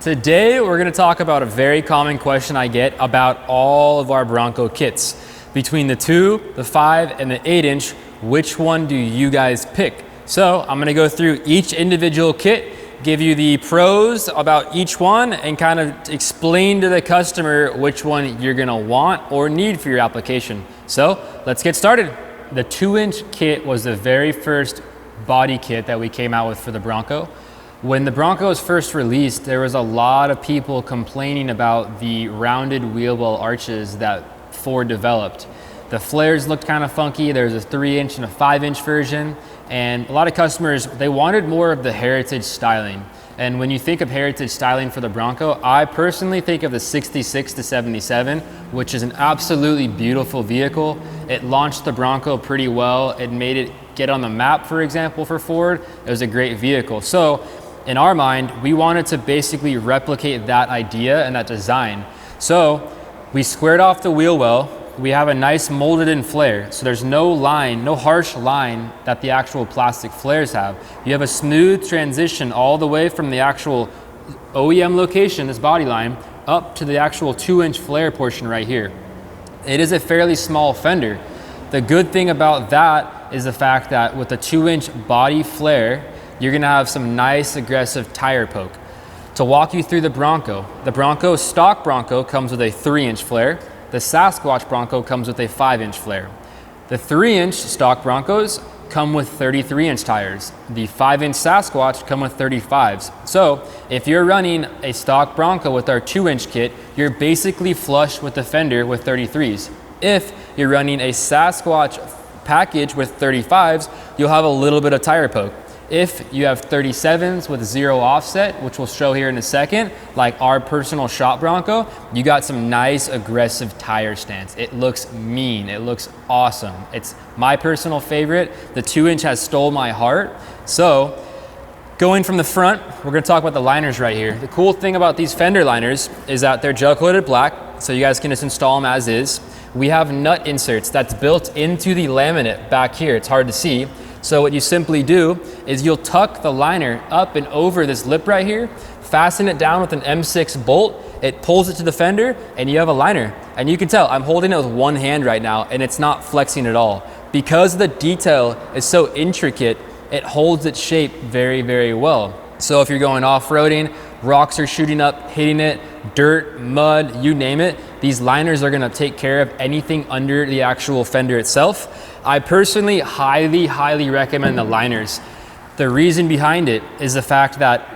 Today, we're gonna talk about a very common question I get about all of our Bronco kits. Between the 2, the 5, and the 8-inch, which one do you guys pick? So I'm gonna go through each individual kit, give you the pros about each one, and kind of explain to the customer which one you're gonna want or need for your application. So let's get started. The 2-inch kit was the very first body kit that we came out with for the Bronco. When the Bronco was first released, there was a lot of people complaining about the rounded wheel well arches that Ford developed. The flares looked kind of funky. There's a 3-inch and a 5-inch version, and a lot of customers, they wanted more of the heritage styling. And when you think of heritage styling for the Bronco, I personally think of the 66 to 77, which is an absolutely beautiful vehicle. It launched the Bronco pretty well. It made it get on the map, for example, for Ford. It was a great vehicle. So in our mind, we wanted to basically replicate that idea and that design. So we squared off the wheel well. We have a nice molded in flare. So there's no line, no harsh line that the actual plastic flares have. You have a smooth transition all the way from the actual OEM location, this body line, up to the actual 2-inch flare portion right here. It is a fairly small fender. The good thing about that is the fact that with the 2-inch body flare, you're gonna have some nice aggressive tire poke. To walk you through the Bronco stock Bronco comes with a 3-inch flare. The Sasquatch Bronco comes with a 5-inch flare. The 3-inch stock Broncos come with 33-inch tires. The 5-inch Sasquatch come with 35s. So if you're running a stock Bronco with our 2-inch kit, you're basically flush with the fender with 33s. If you're running a Sasquatch package with 35s, you'll have a little bit of tire poke. If you have 37s with 0 offset, which we'll show here in a second, like our personal shop Bronco, you got some nice aggressive tire stance. It looks mean, it looks awesome. It's my personal favorite. The 2-inch has stole my heart. So going from the front, we're gonna talk about the liners right here. The cool thing about these fender liners is that they're gel coated black, so you guys can just install them as is. We have nut inserts that's built into the laminate back here. It's hard to see. So what you simply do is you'll tuck the liner up and over this lip right here, fasten it down with an M6 bolt, it pulls it to the fender, and you have a liner. And you can tell, I'm holding it with one hand right now, and it's not flexing at all. Because the detail is so intricate, it holds its shape very, very well. So if you're going off-roading, rocks are shooting up, hitting it, dirt, mud, you name it, these liners are gonna take care of anything under the actual fender itself. I personally highly recommend the liners. The reason behind it is the fact that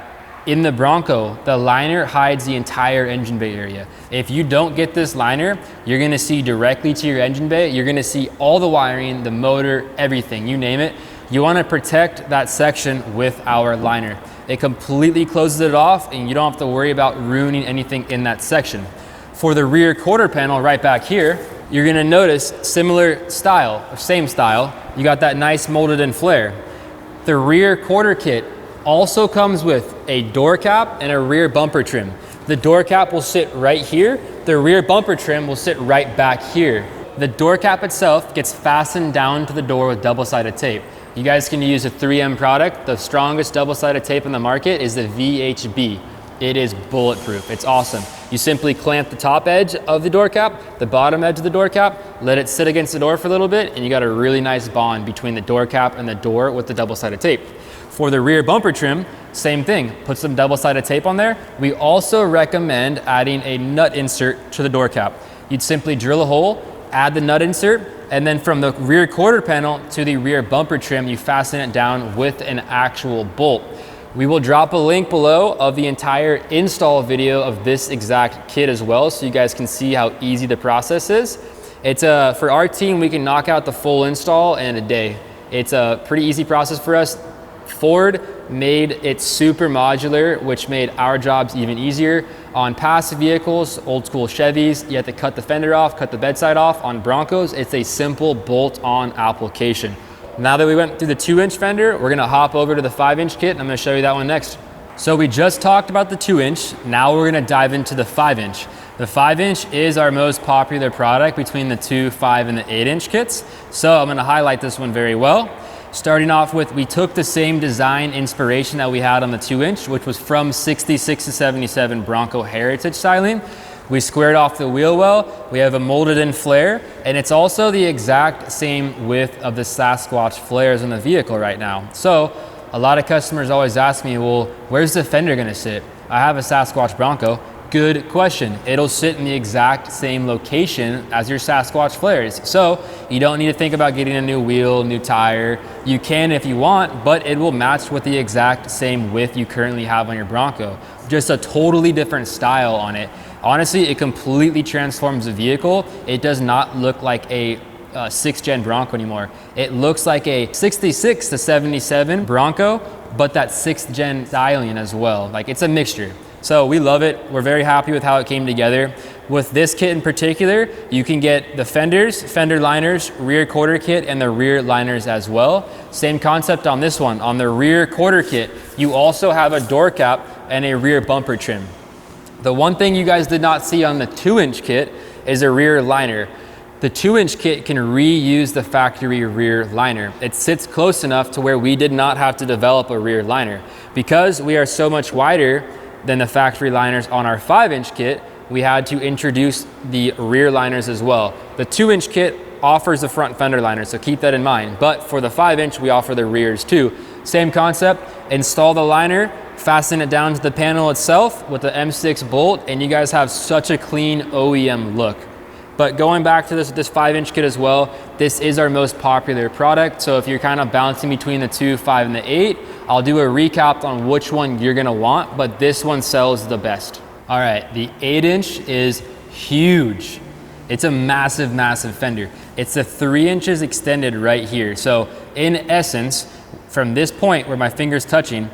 in the Bronco, the liner hides the entire engine bay area. If you don't get this liner, you're gonna see directly to your engine bay, you're gonna see all the wiring, the motor, everything, you name it. You wanna protect that section with our liner. It completely closes it off and you don't have to worry about ruining anything in that section. For the rear quarter panel right back here, you're gonna notice similar style, or same style. You got that nice molded in flare. The rear quarter kit also comes with a door cap and a rear bumper trim. The door cap will sit right here. The rear bumper trim will sit right back here. The door cap itself gets fastened down to the door with double-sided tape. You guys can use a 3M product. The strongest double-sided tape in the market is the VHB. It is bulletproof, it's awesome. You simply clamp the top edge of the door cap, the bottom edge of the door cap, let it sit against the door for a little bit, and you got a really nice bond between the door cap and the door with the double-sided tape. For the rear bumper trim, same thing, put some double-sided tape on there. We also recommend adding a nut insert to the door cap. You'd simply drill a hole, add the nut insert, and then from the rear quarter panel to the rear bumper trim, you fasten it down with an actual bolt. We will drop a link below of the entire install video of this exact kit as well, so you guys can see how easy the process is. It's for our team, we can knock out the full install in a day. It's a pretty easy process for us. Ford made it super modular, which made our jobs even easier. On past vehicles, old school Chevys, you have to cut the fender off, cut the bedside off. On Broncos, it's a simple bolt-on application. Now that we went through the 2-inch fender, we're gonna hop over to the 5-inch kit, and I'm gonna show you that one next. So we just talked about the 2-inch, now we're gonna dive into the 5-inch. The 5-inch is our most popular product between the 2, 5, and the 8-inch kits, so I'm gonna highlight this one very well. Starting off with, we took the same design inspiration that we had on the 2-inch, which was from 66 to 77 Bronco Heritage styling. We squared off the wheel well, we have a molded in flare, and it's also the exact same width of the Sasquatch flares in the vehicle right now. So a lot of customers always ask me, well, where's the fender gonna sit? I have a Sasquatch Bronco. Good question. It'll sit in the exact same location as your Sasquatch flares. So you don't need to think about getting a new wheel, new tire. You can if you want, but it will match with the exact same width you currently have on your Bronco. Just a totally different style on it. Honestly, it completely transforms the vehicle. It does not look like a 6th gen Bronco anymore. It looks like a 66 to 77 Bronco, but that 6th gen styling as well. Like, it's a mixture. So we love it. We're very happy with how it came together. With this kit in particular, you can get the fenders, fender liners, rear quarter kit, and the rear liners as well. Same concept on this one. On the rear quarter kit, you also have a door cap and a rear bumper trim. The one thing you guys did not see on the 2-inch kit is a rear liner. The 2-inch kit can reuse the factory rear liner. It sits close enough to where we did not have to develop a rear liner. Because we are so much wider than the factory liners on our 5-inch kit, we had to introduce the rear liners as well. The 2-inch kit offers the front fender liner, so keep that in mind. But for the 5-inch, we offer the rears too. Same concept, install the liner, fasten it down to the panel itself with the M6 bolt, and you guys have such a clean OEM look. But going back to this 5-inch kit as well, this is our most popular product. So if you're kind of bouncing between the 2, 5, and the 8, I'll do a recap on which one you're gonna want, but this one sells the best. All right, the 8-inch is huge. It's a massive, massive fender. It's the 3 inches extended right here. So in essence, from this point where my finger's touching,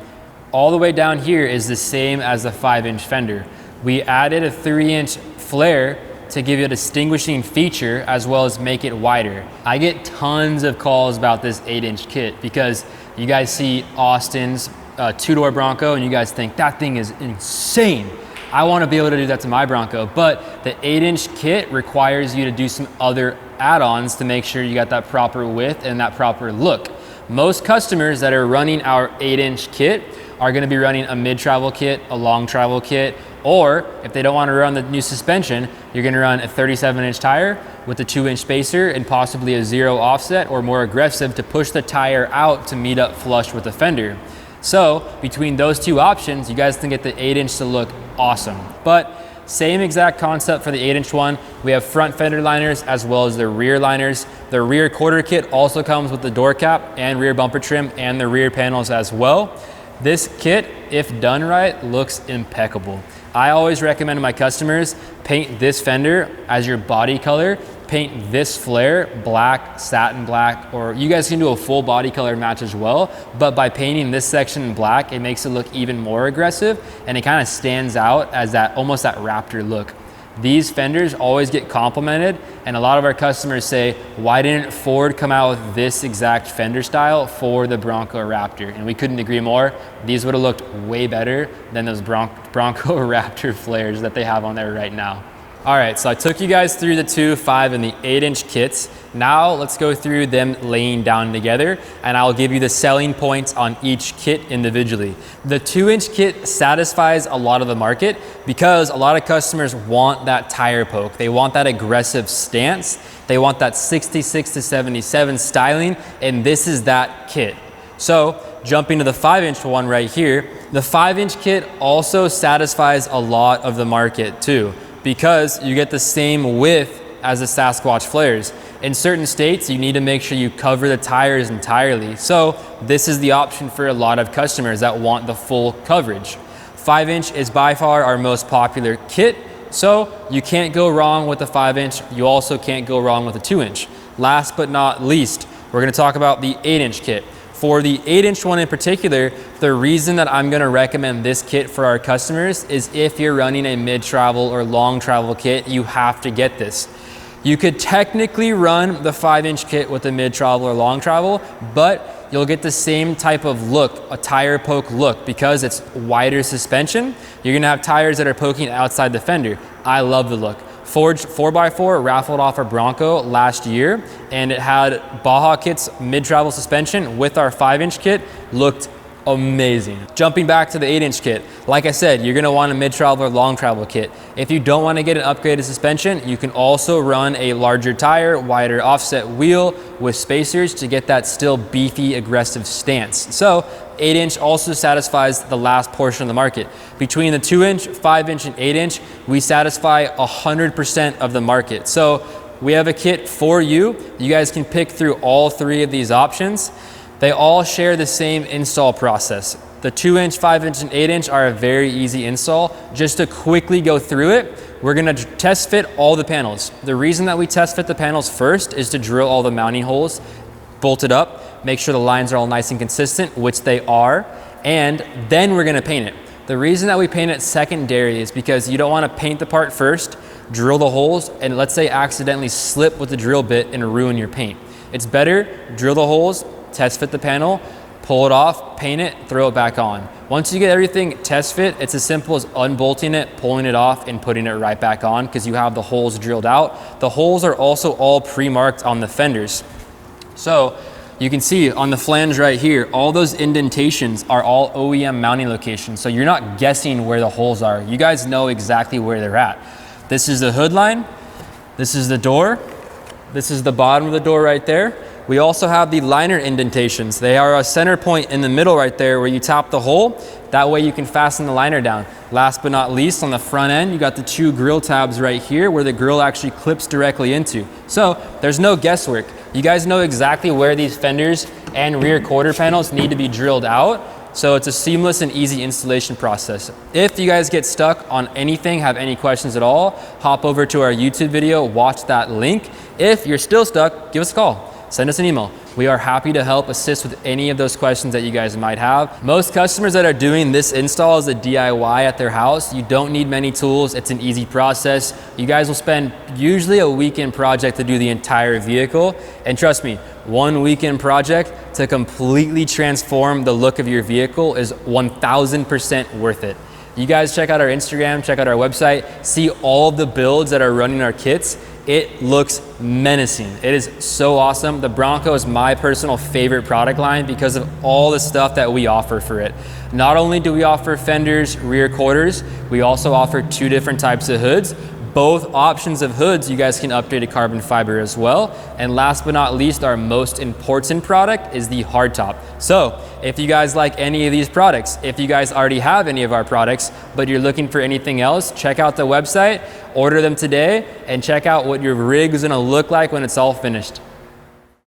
all the way down here is the same as the 5-inch fender. We added a 3-inch flare to give you a distinguishing feature as well as make it wider. I get tons of calls about this 8-inch kit because you guys see Austin's 2-door Bronco and you guys think that thing is insane. I want to be able to do that to my Bronco, but the 8-inch kit requires you to do some other add-ons to make sure you got that proper width and that proper look. Most customers that are running our 8-inch kit are going to be running a mid-travel kit, a long travel kit, or if they don't want to run the new suspension, you're going to run a 37-inch tire with a 2-inch spacer and possibly a 0 offset, or more aggressive to push the tire out to meet up flush with the fender. So between those two options, you guys can get the 8-inch to look awesome. But same exact concept for the 8-inch one. We have front fender liners as well as the rear liners. The rear quarter kit also comes with the door cap and rear bumper trim and the rear panels as well. This kit, if done right, looks impeccable. I always recommend to my customers, paint this fender as your body color, paint this flare black, satin black, or you guys can do a full body color match as well, but by painting this section in black, it makes it look even more aggressive and it kind of stands out as that almost that Raptor look. These fenders always get complimented, and a lot of our customers say, why didn't Ford come out with this exact fender style for the Bronco Raptor? And we couldn't agree more. These would have looked way better than those Bronco Raptor flares that they have on there right now. All right, so I took you guys through the 2, 5, and the 8-inch kits. Now let's go through them laying down together, and I'll give you the selling points on each kit individually. The 2-inch kit satisfies a lot of the market because a lot of customers want that tire poke. They want that aggressive stance. They want that 66 to 77 styling, and this is that kit. So jumping to the 5-inch one right here, the 5-inch kit also satisfies a lot of the market too, because you get the same width as the Sasquatch flares. In certain states, you need to make sure you cover the tires entirely. So this is the option for a lot of customers that want the full coverage. 5-inch is by far our most popular kit, so you can't go wrong with the 5-inch. You also can't go wrong with the 2-inch. Last but not least, we're gonna talk about the 8-inch kit. For the 8-inch one in particular, the reason that I'm gonna recommend this kit for our customers is if you're running a mid-travel or long travel kit, you have to get this. You could technically run the 5-inch kit with a mid-travel or long travel, but you'll get the same type of look, a tire poke look, because it's wider suspension. You're gonna have tires that are poking outside the fender. I love the look. Ford 4x4 raffled off a Bronco last year, and it had Baja Kit's mid-travel suspension with our 5-inch kit. Looked amazing. Jumping back to the 8-inch kit, like I said, you're gonna want a mid-travel or long travel kit. If you don't wanna get an upgraded suspension, you can also run a larger tire, wider offset wheel with spacers to get that still beefy, aggressive stance. So 8-inch also satisfies the last portion of the market. Between the 2-inch, 5-inch, and 8-inch, we satisfy 100% of the market. So we have a kit for you. You guys can pick through all 3 of these options. They all share the same install process. The 2-inch, 5-inch, and 8-inch are a very easy install. Just to quickly go through it, we're gonna test fit all the panels. The reason that we test fit the panels first is to drill all the mounting holes, bolt it up, make sure the lines are all nice and consistent, which they are, and then we're gonna paint it. The reason that we paint it secondary is because you don't wanna paint the part first, drill the holes, and let's say accidentally slip with the drill bit and ruin your paint. It's better, drill the holes, test fit the panel, pull it off, paint it, throw it back on. Once you get everything test fit, it's as simple as unbolting it, pulling it off, and putting it right back on because you have the holes drilled out. The holes are also all pre-marked on the fenders. So you can see on the flange right here, all those indentations are all OEM mounting locations. So you're not guessing where the holes are. You guys know exactly where they're at. This is the hood line, this is the door, this is the bottom of the door right there. We also have the liner indentations. They are a center point in the middle right there where you tap the hole. That way you can fasten the liner down. Last but not least, on the front end, you got the 2 grill tabs right here where the grill actually clips directly into. So there's no guesswork. You guys know exactly where these fenders and rear quarter panels need to be drilled out. So it's a seamless and easy installation process. If you guys get stuck on anything, have any questions at all, hop over to our YouTube video, watch that link. If you're still stuck, give us a call. Send us an email. We are happy to help assist with any of those questions that you guys might have. Most customers that are doing this install as a DIY at their house, you don't need many tools. It's an easy process. You guys will spend usually a weekend project to do the entire vehicle. And trust me, 1 weekend project to completely transform the look of your vehicle is 1000% worth it. You guys check out our Instagram, check out our website, see all of the builds that are running our kits. It looks menacing. It is so awesome. The Bronco is my personal favorite product line because of all the stuff that we offer for it. Not only do we offer fenders, rear quarters, we also offer 2 different types of hoods. Both options of hoods, you guys can update to carbon fiber as well. And last but not least, our most important product is the hardtop. So if you guys like any of these products, if you guys already have any of our products, but you're looking for anything else, check out the website, order them today, and check out what your rig is gonna look like when it's all finished.